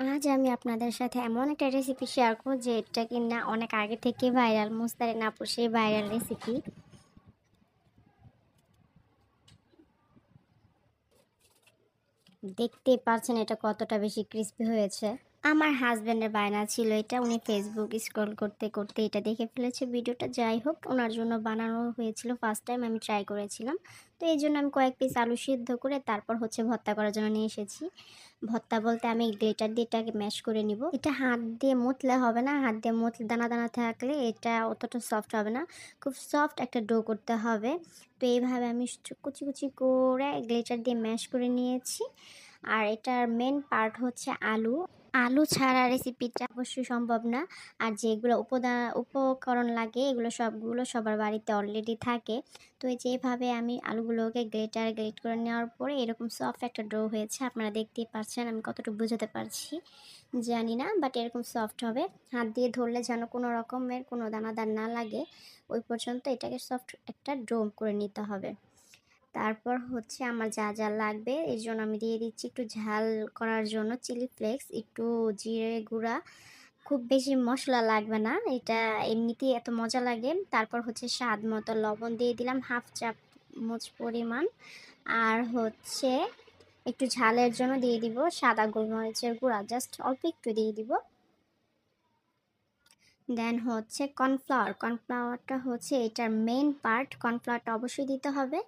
আজ আমি আপনাদের সাথে এমন একটা রেসিপি শেয়ার করব যেটা কিনা অনেক আগে থেকে ভাইরাল, মুস্তারিন আপুর সেই ভাইরাল রেসিপি। দেখতেই পাচ্ছেন এটা কতটা বেশি ক্রিস্পি হয়েছে। আমার হাজব্যান্ডের বায়না ছিল এটা, উনি ফেসবুক স্ক্রল করতে করতে এটা দেখে ফেলেছে ভিডিওটা। যাই হোক, ওনার জন্য বানানো হয়েছিল, ফার্স্ট টাইম আমি ট্রাই করেছিলাম। তো এই জন্য আমি কয়েক পিস আলু সিদ্ধ করে তারপর ভর্তা করার জন্য নিয়ে এসেছি। ভর্তা বলতে আমি গ্রেটার দিয়ে এটাকে ম্যাশ করে নিব। এটা হাত দিয়ে মুথলে হবে না, হাত দিয়ে মুথলে দানা দানা থাকলে এটা অতটা সফট হবে না। খুব সফট একটা ডো করতে হবে। তো এইভাবে আমি কুচি কুচি করে গ্রেটার দিয়ে ম্যাশ করে নিয়েছি। আর এটার মেন পার্ট হচ্ছে আলু। আলু ছাড়া রেসিপিটা অবশ্যই সম্ভব না। আর যেগুলো উপকরণ লাগে এগুলো সবগুলো সবার বাড়িতে অলরেডি থাকে। তো এই যে এভাবে আমি আলুগুলোকে গ্রেট করে নেওয়ার পরে এরকম সফট একটা ডো হয়েছে। আপনারা দেখতেই পাচ্ছেন আমি কতটুকু বোঝাতে পারছি জানি না, বাট এরকম সফট হবে। হাত দিয়ে ধরলে যেন কোনো রকমের কোনো দানাদার না লাগে, ওই পর্যন্ত এটাকে সফট একটা ডো করে নিতে হবে। তারপর হচ্ছে আমার যা যা লাগবে এর জন্য আমি দিয়ে দিচ্ছি একটু ঝাল করার জন্য চিলি ফ্লেক্স, একটু জিরে গুঁড়া। খুব বেশি মশলা লাগবে না, এটা এমনিতেই এত মজা লাগে। তারপর হচ্ছে স্বাদ মতো লবণ দিয়ে দিলাম, হাফ চামচ পরিমাণ। আর হচ্ছে একটু ঝালের জন্য দিয়ে দিব সাদা গোলমরিচের গুঁড়া, জাস্ট অল্প একটু দিয়ে দিব। দেন হচ্ছে কর্নফ্লাওয়ারটা হচ্ছে এটার মেইন পার্ট, কর্নফ্লাওয়ারটা অবশ্যই দিতে হবে।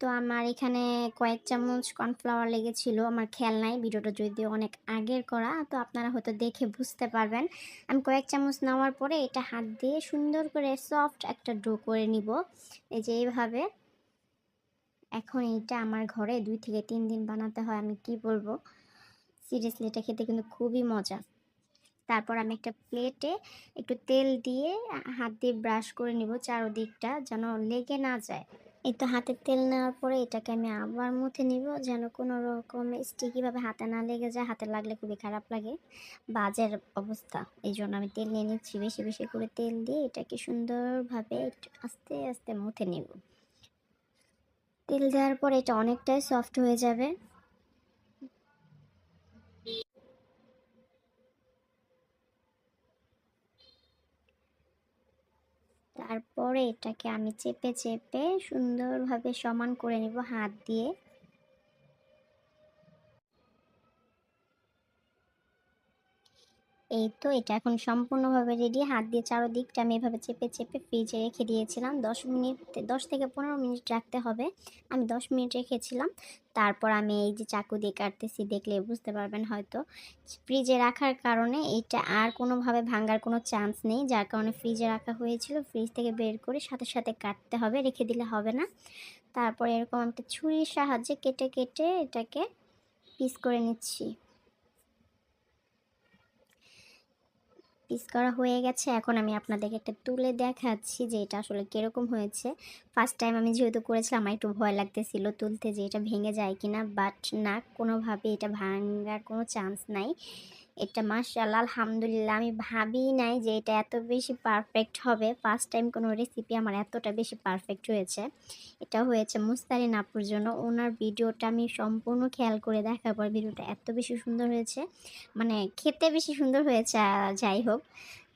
তো আমার এখানে কয়েক চামচ কর্নফ্লাওয়ার লেগেছিল, আমার খেয়াল নাই, ভিডিওটা যদিও অনেক আগের করা, তো আপনারা হয়তো দেখে বুঝতে পারবেন। আমি কয়েক চামচ নেওয়ার পরে এটা হাত দিয়ে সুন্দর করে সফট একটা ডো করে নিব, এই যে এইভাবে। এখন এটা আমার ঘরে 2 থেকে 3 দিন বানাতে হয়, আমি কি বলবো, সিরিয়াসলি এটা খেতে কিন্তু খুবই মজা। তারপর আমি একটা প্লেটে একটু তেল দিয়ে হাত দিয়ে ব্রাশ করে নিব চারদিকটা, যেন লেগে না যায়। এই তো হাতে তেল নেওয়ার পরে এটাকে আমি আবার মুথে নিব, যেন কোনো রকম স্টিকিভাবে হাতে না লেগে যায়। হাতে লাগলে খুবই খারাপ লাগে, বাজের অবস্থা। এই জন্য আমি তেল নিয়ে নিচ্ছি, বেশি বেশি করে তেল দিয়ে এটাকে সুন্দরভাবে একটু আস্তে আস্তে মুথে নিব। তেল দেওয়ার পরে এটা অনেকটাই সফট হয়ে যাবে। তারপরে এটাকে আমি চেপে চেপে সুন্দরভাবে সমান করে নিব হাত দিয়ে। এই তো এটা এখন সম্পূর্ণভাবে রেডি। হাত দিয়ে চারদিকটা আমি এভাবে চেপে চেপে ফ্রিজে রেখে দিয়েছিলাম 10 মিনিট, 10 থেকে 15 মিনিট রাখতে হবে। আমি 10 মিনিট রেখেছিলাম। তারপর আমি এই যে চাকু দিয়ে কাটতেছি, দেখলে বুঝতে পারবেন হয়তো। ফ্রিজে রাখার কারণে এটা আর কোনোভাবে ভাঙার কোনো চান্স নেই, যার কারণে ফ্রিজে রাখা হয়েছিল। ফ্রিজ থেকে বের করে সাথে সাথে কাটতে হবে, রেখে দিলে হবে না। তারপর এরকম একটা ছুরির সাহায্যে কেটে কেটে এটাকে পিস করে নিচ্ছি। পিস করা হয়ে গেছে, এখন আমি আপনাদেরকে একটা তুলে দেখাচ্ছি যে এটা আসলে কীরকম হয়েছে। ফার্স্ট টাইম আমি যেহেতু করেছিলাম আমার একটু ভয় লাগতেছিল তুলতে, যে এটা ভেঙে যায় কিনা, বাট না, কোনোভাবে এটা ভাঙার কোনো চান্স নাই। এটা মাশাআল্লাহ আলহামদুলিল্লাহ, আমি ভাবিই নাই যে এটা এত বেশি পারফেক্ট হবে। ফার্স্ট টাইম কোনো রেসিপি আমার এতটা বেশি পারফেক্ট হয়েছে। এটা হয়েছে মুস্তারিন আপুর জন্য। ওনার ভিডিওটা আমি সম্পূর্ণ খেয়াল করে দেখার পর ভিডিওটা এত বেশি সুন্দর হয়েছে, মানে খেতে বেশি সুন্দর হয়েছে। যাই হোক,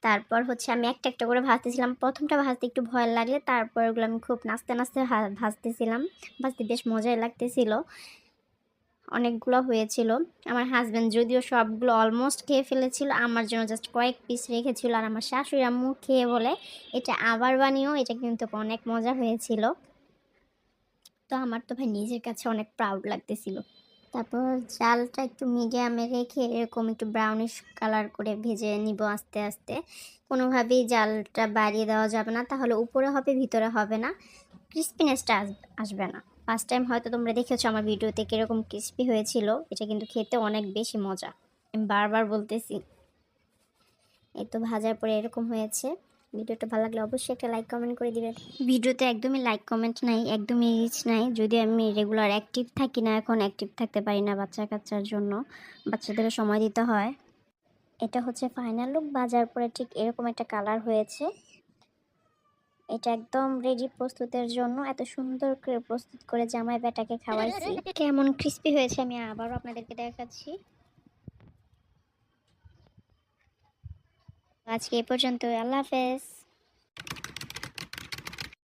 তারপর হচ্ছে আমি একটা একটা করে ভাজতেছিলাম। প্রথমটা ভাজতে একটু ভয় লাগলে তারপর ওগুলো আমি খুব নাচতে নাচতে ভাজতেছিলাম। ভাজতে বেশ মজাই লাগতেছিল। অনেকগুলো হয়েছিল। আমার হাজব্যান্ড যদিও সবগুলো অলমোস্ট খেয়ে ফেলেছিল, আমার জন্য জাস্ট কয়েক পিস রেখেছিল। আর আমার শাশুড়ি আম্মু খেয়ে বলে এটা আবার বানিও, এটা কিন্তু অনেক মজা হয়েছিল। তো আমার তো ভাই নিজের কাছে অনেক প্রাউড লাগতেছিল। তারপর জালটা একটু মিডিয়ামে রেখে এরকম একটু ব্রাউনিশ কালার করে ভেজে নিব আস্তে আস্তে। কোনোভাবেই জালটা বাড়িয়ে দেওয়া যাবে না, তাহলে উপরে হবে ভিতরে হবে না, ক্রিস্পিনেসটা আসবে না। ফার্স্ট টাইম হয়তো তোমরা দেখেছো আমার ভিডিওতে কীরকম ক্রিস্পি হয়েছিল, এটা কিন্তু খেতে অনেক বেশি মজা, আমি বারবার বলতেছি। এই তো ভাজার পরে এরকম হয়েছে। ভিডিওটা ভালো লাগলে অবশ্যই একটা লাইক কমেন্ট করে দিবেন। ভিডিওতে একদমই লাইক কমেন্ট নাই, একদমই রিচ নাই। যদি আমি রেগুলার অ্যাক্টিভ থাকি না, এখন অ্যাক্টিভ থাকতে পারি না বাচ্চা কাচ্চার জন্য, বাচ্চাদেরও সময় দিতে হয়। এটা হচ্ছে ফাইনাল লুক। ভাজার পরে ঠিক এরকম একটা কালার হয়েছে। এটা একদম রেডি প্রস্তুতের জন্য। এত সুন্দর করে প্রস্তুত করে জামাই বেটাকে খাওয়াইছি। কেমন ক্রিস্পি হয়েছে আমি আবারও আপনাদেরকে দেখাচ্ছি। আজকে এ পর্যন্তই। আল্লাহ হাফেজ।